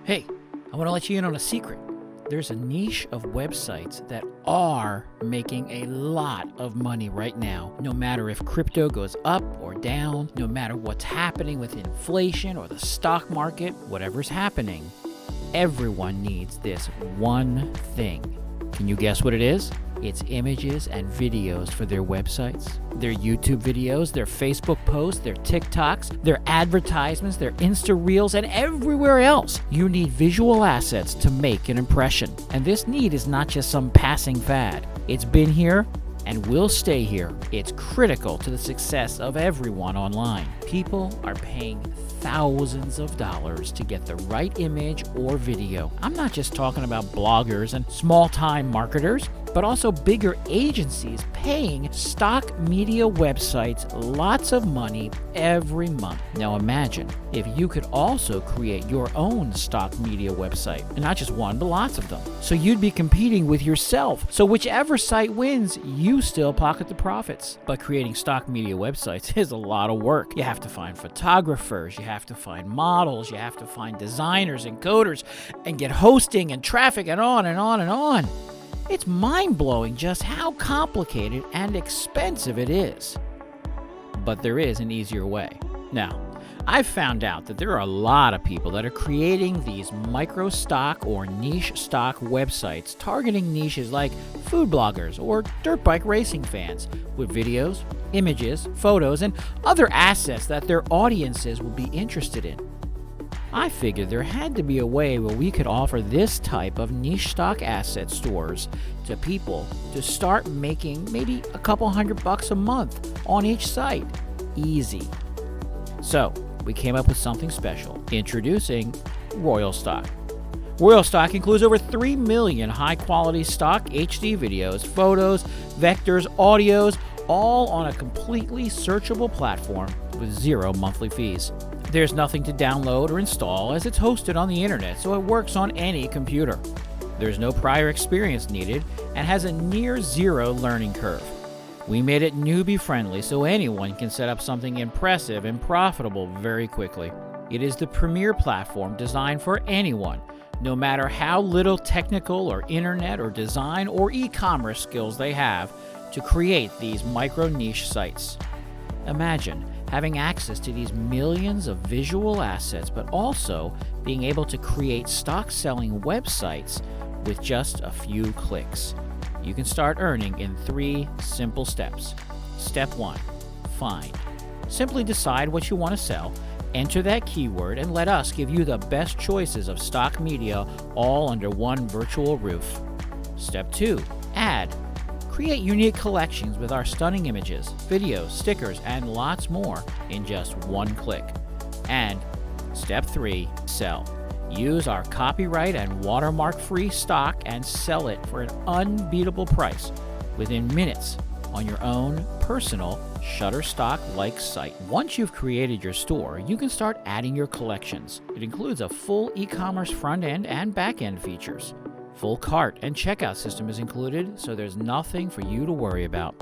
Hey, I want to let you in on a secret. There's a niche of websites that are making a lot of money right now, no matter if crypto goes up or down, no matter what's happening with inflation or the stock market, whatever's happening. Everyone needs this one thing. Can you guess what it is? It's images and videos for their websites, their YouTube videos, their Facebook posts, their TikToks, their advertisements, their Insta Reels, and everywhere else. You need visual assets to make an impression. And this need is not just some passing fad. It's been here and will stay here. It's critical to the success of everyone online. People are paying thousands of dollars to get the right image or video. I'm not just talking about bloggers and small-time marketers, but also bigger agencies paying stock media websites lots of money every month. Now imagine if you could also create your own stock media website, and not just one, but lots of them. So you'd be competing with yourself. So whichever site wins, you still pocket the profits. But creating stock media websites is a lot of work. You have to find photographers, you have to find models, you have to find designers and coders, and get hosting and traffic and on and on and on. It's mind-blowing just how complicated and expensive it is. But there is an easier way. Now, I've found out that there are a lot of people that are creating these micro stock or niche stock websites targeting niches like food bloggers or dirt bike racing fans with videos, images, photos, and other assets that their audiences will be interested in. I figured there had to be a way where we could offer this type of niche stock asset stores to people to start making maybe a couple $100 a month on each site. Easy. So, we came up with something special. Introducing Royal Stock. Royal Stock includes over 3 million high-quality stock HD videos, photos, vectors, audios, all on a completely searchable platform with 0 monthly fees. There's nothing to download or install as it's hosted on the internet, so it works on any computer. There's no prior experience needed and has a near zero learning curve. We made it newbie-friendly so anyone can set up something impressive and profitable very quickly. It is the premier platform designed for anyone, no matter how little technical or internet or design or e-commerce skills they have, to create these micro-niche sites. Imagine having access to these millions of visual assets, but also being able to create stock-selling websites with just a few clicks. You can start earning in 3 simple steps. Step 1, find. Simply decide what you want to sell, enter that keyword, and let us give you the best choices of stock media all under one virtual roof. Step 2, add. Create unique collections with our stunning images, videos, stickers, and lots more in just one click. And Step 3, sell. Use our copyright and watermark-free stock and sell it for an unbeatable price within minutes on your own personal Shutterstock-like site. Once you've created your store, you can start adding your collections. It includes a full e-commerce front-end and back-end features. Full cart and checkout system is included, so there's nothing for you to worry about.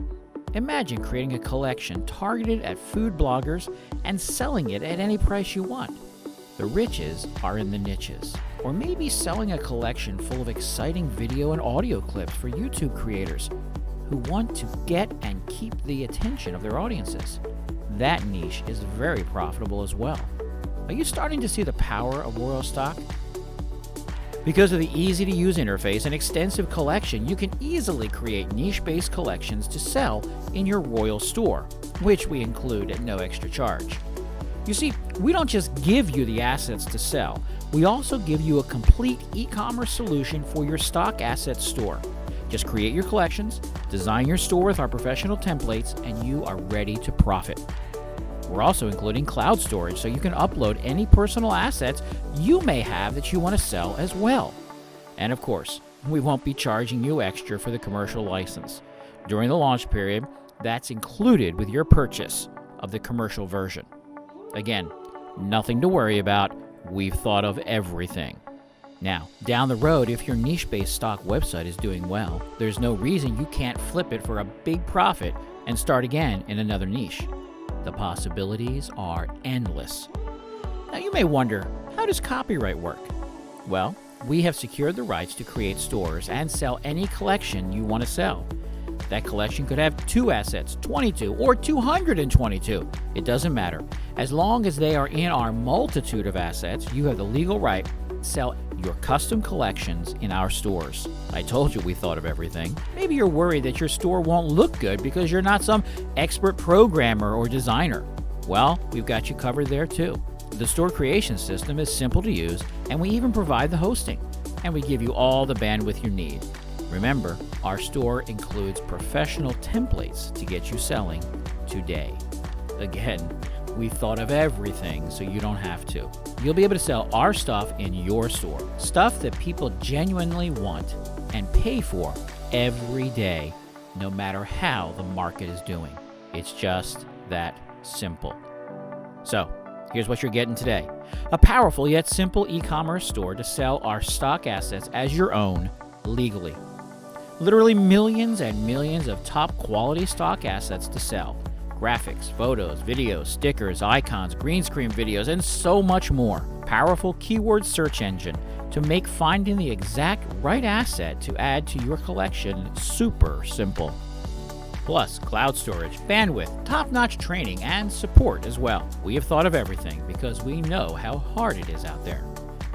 Imagine creating a collection targeted at food bloggers and selling it at any price you want. The riches are in the niches. Or maybe selling a collection full of exciting video and audio clips for YouTube creators who want to get and keep the attention of their audiences. That niche is very profitable as well. Are you starting to see the power of Royal Stock? Because of the easy-to-use interface and extensive collection, you can easily create niche-based collections to sell in your Royal store, which we include at no extra charge. You see, we don't just give you the assets to sell, we also give you a complete e-commerce solution for your stock asset store. Just create your collections, design your store with our professional templates, and you are ready to profit. We're also including cloud storage so you can upload any personal assets you may have that you want to sell as well. And of course, we won't be charging you extra for the commercial license. During the launch period, that's included with your purchase of the commercial version. Again, nothing to worry about. We've thought of everything. Now, down the road, if your niche-based stock website is doing well, there's no reason you can't flip it for a big profit and start again in another niche. The possibilities are endless. Now you may wonder, how does copyright work? Well, we have secured the rights to create stores and sell any collection you want to sell. That collection could have 2 assets, 22, or 222. It doesn't matter. As long as they are in our multitude of assets, you have the legal right to sell your custom collections in our stores. I told you we thought of everything. Maybe you're worried that your store won't look good because you're not some expert programmer or designer. Well, we've got you covered there too. The store creation system is simple to use, and we even provide the hosting, and we give you all the bandwidth you need. Remember, our store includes professional templates to get you selling today. Again, we've thought of everything so you don't have to. You'll be able to sell our stuff in your store, stuff that people genuinely want and pay for every day, no matter how the market is doing. It's just that simple. So, here's what you're getting today. A powerful yet simple e-commerce store to sell our stock assets as your own legally. Literally millions and millions of top quality stock assets to sell. Graphics, photos, videos, stickers, icons, green screen videos, and so much more. Powerful keyword search engine to make finding the exact right asset to add to your collection super simple. Plus, cloud storage, bandwidth, top-notch training, and support as well. We have thought of everything because we know how hard it is out there.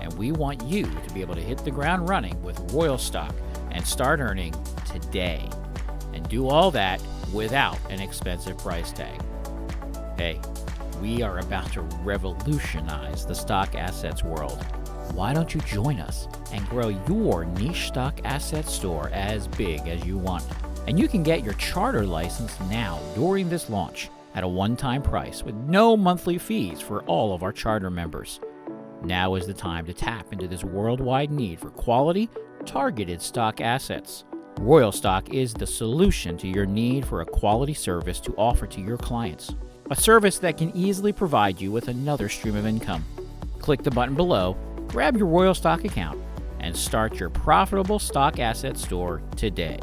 And we want you to be able to hit the ground running with Royal Stock and start earning today. And do all that without an expensive price tag. Hey, we are about to revolutionize the stock assets world. Why don't you join us and grow your niche stock asset store as big as you want? And you can get your charter license now during this launch at a one-time price with no monthly fees for all of our charter members. Now is the time to tap into this worldwide need for quality, targeted stock assets. Royal Stock is the solution to your need for a quality service to offer to your clients. A service that can easily provide you with another stream of income. Click the button below, grab your Royal Stock account, and start your profitable stock asset store today.